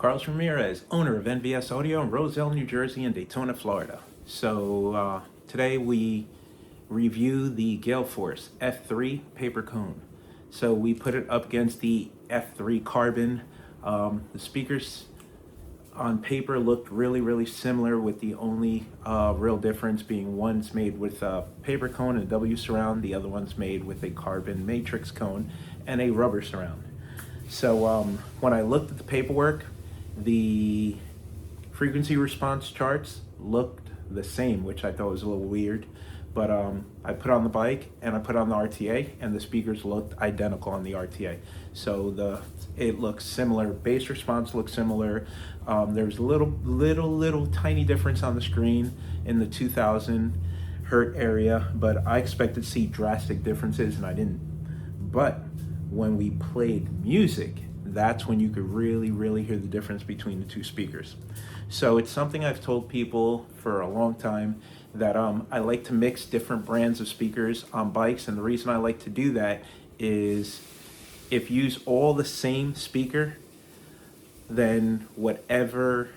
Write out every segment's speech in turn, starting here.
Carlos Ramirez, owner of NVS Audio in Roselle, New Jersey and Daytona, Florida. So today we review the GaleForce F3 paper cone. So we put it up against the F3 Carbon. The speakers on paper looked really similar, with the only real difference being one's made with a paper cone and a W surround, the other one's made with a carbon matrix cone and a rubber surround. So when I looked at the paperwork, the frequency response charts looked the same, which I thought was a little weird. But I put on the bike and I put on the RTA, and the speakers looked identical on the RTA. So it looks similar. Bass response looks similar. There's a little tiny difference on the screen in the 2000 hertz area, but I expected to see drastic differences, and I didn't. But when we played music, that's when you could really hear the difference between the two speakers. So it's something I've told people for a long time, that I like to mix different brands of speakers on bikes, and the reason I like to do that is if you use all the same speaker, then whatever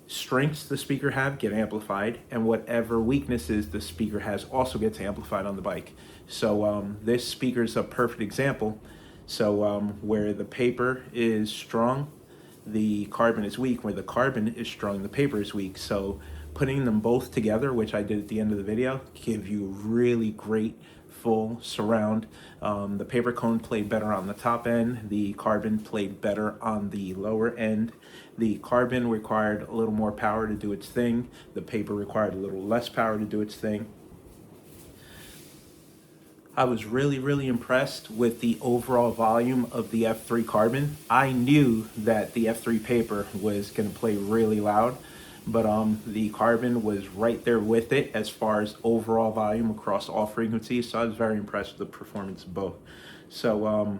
strengths the speaker have get amplified, and whatever weaknesses the speaker has also gets amplified on the bike. So this speaker is a perfect example. So where the paper is strong, the carbon is weak. Where the carbon is strong, the paper is weak. So putting them both together, which I did at the end of the video, give you really great full surround. The paper cone played better on the top end. The carbon played better on the lower end. The carbon required a little more power to do its thing. The paper required a little less power to do its thing. I was really impressed with the overall volume of the F3 Carbon. I knew that the F3 paper was going to play really loud, but the Carbon was right there with it as far as overall volume across all frequencies, so I was very impressed with the performance of both. So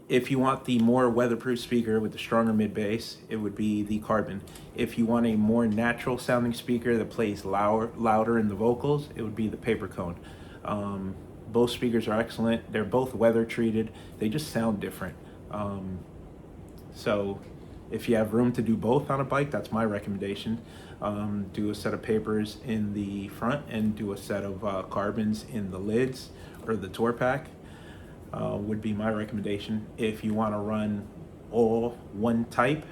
if you want the more weatherproof speaker with the stronger mid bass, it would be the Carbon. If you want a more natural sounding speaker that plays louder in the vocals, it would be the paper cone. Both speakers are excellent. They're both weather treated. They just sound different. So if you have room to do both on a bike, that's my recommendation. Do a set of papers in the front and do a set of carbons in the lids or the tour pack, would be my recommendation. If you want to run all one type,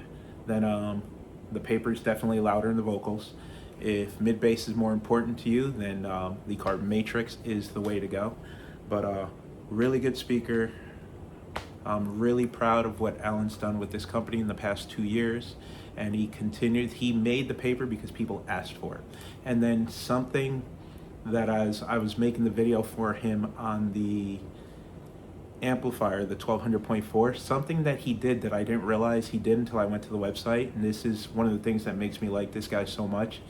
then the paper is definitely louder in the vocals. If mid bass is more important to you, then the carbon matrix is the way to go. But really good speaker. I'm really proud of what Alan's done with this company in the past 2 years, and he made the paper because people asked for it. And then something that, as I was making the video for him on the amplifier, the 1200.4, something that he did that I didn't realize he did until I went to the website, and this is one of the things that makes me like this guy so much,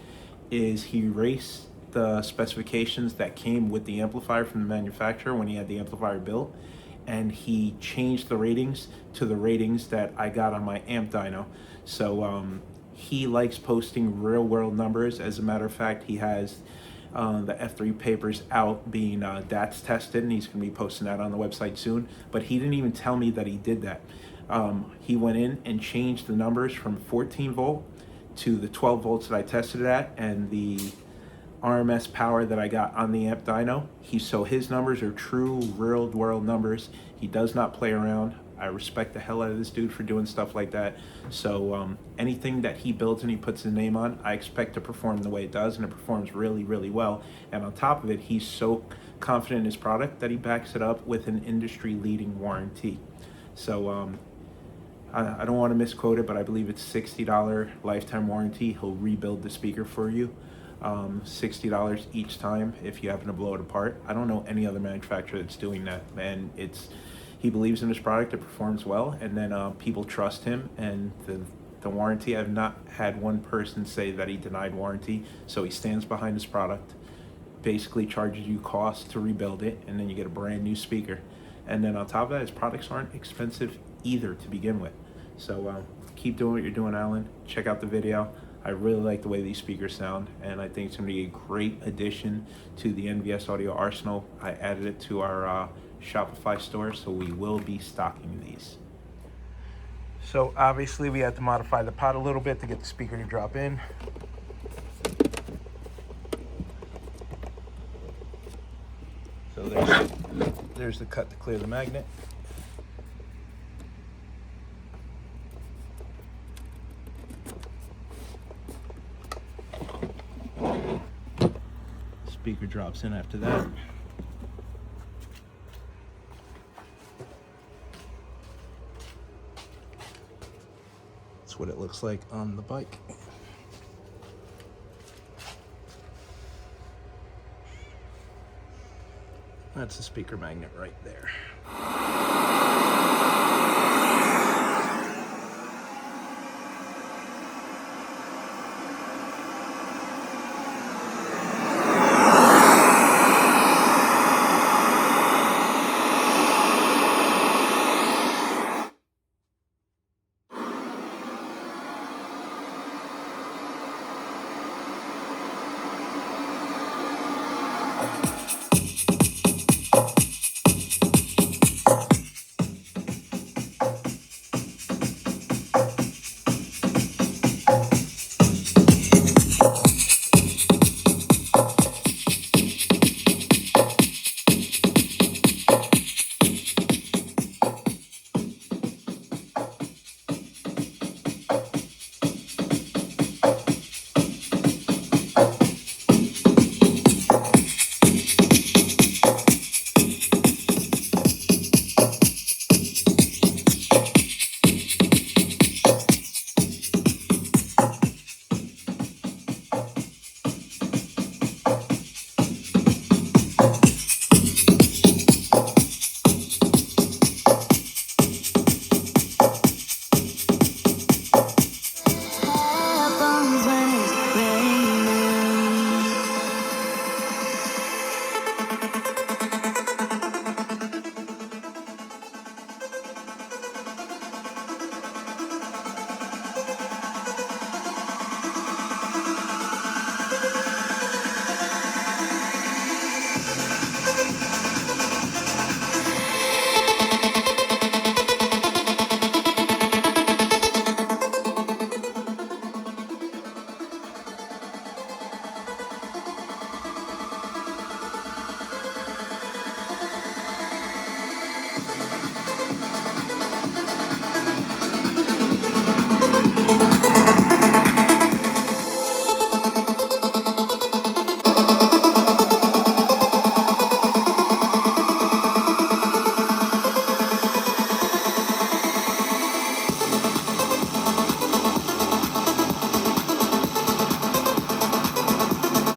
is he erased the specifications that came with the amplifier from the manufacturer when he had the amplifier built, and he changed the ratings to the ratings that I got on my amp dyno. So he likes posting real world numbers. As a matter of fact, he has the F3 papers out being DATS tested, and he's going to be posting that on the website soon. But he didn't even tell me that he did that. He went in and changed the numbers from 14 volt to the 12 volts that I tested it at, and the RMS power that I got on the amp dyno. So his numbers are true real world numbers. He does not play around. I respect the hell out of this dude for doing stuff like that. So anything that he builds and he puts his name on, I expect to perform the way it does, and it performs really well. And on top of it, he's so confident in his product that he backs it up with an industry leading warranty. So I don't want to misquote it, but I believe it's $60 lifetime warranty. He'll rebuild the speaker for you. $60 each time if you happen to blow it apart. I don't know any other manufacturer that's doing that, and he believes in his product. It performs well, and then people trust him, and the warranty, I've not had one person say that he denied warranty. So he stands behind his product, basically charges you cost to rebuild it, and then you get a brand new speaker. And then on top of that, his products aren't expensive either to begin with. So keep doing what you're doing, Alan. Check out the video. I really like the way these speakers sound, and I think it's going to be a great addition to the NVS Audio arsenal. I added it to our Shopify store, so we will be stocking these. So obviously we had to modify the pot a little bit to get the speaker to drop in. So there's the cut to clear the magnet. Speaker drops in after that. That's what it looks like on the bike. That's the speaker magnet right there.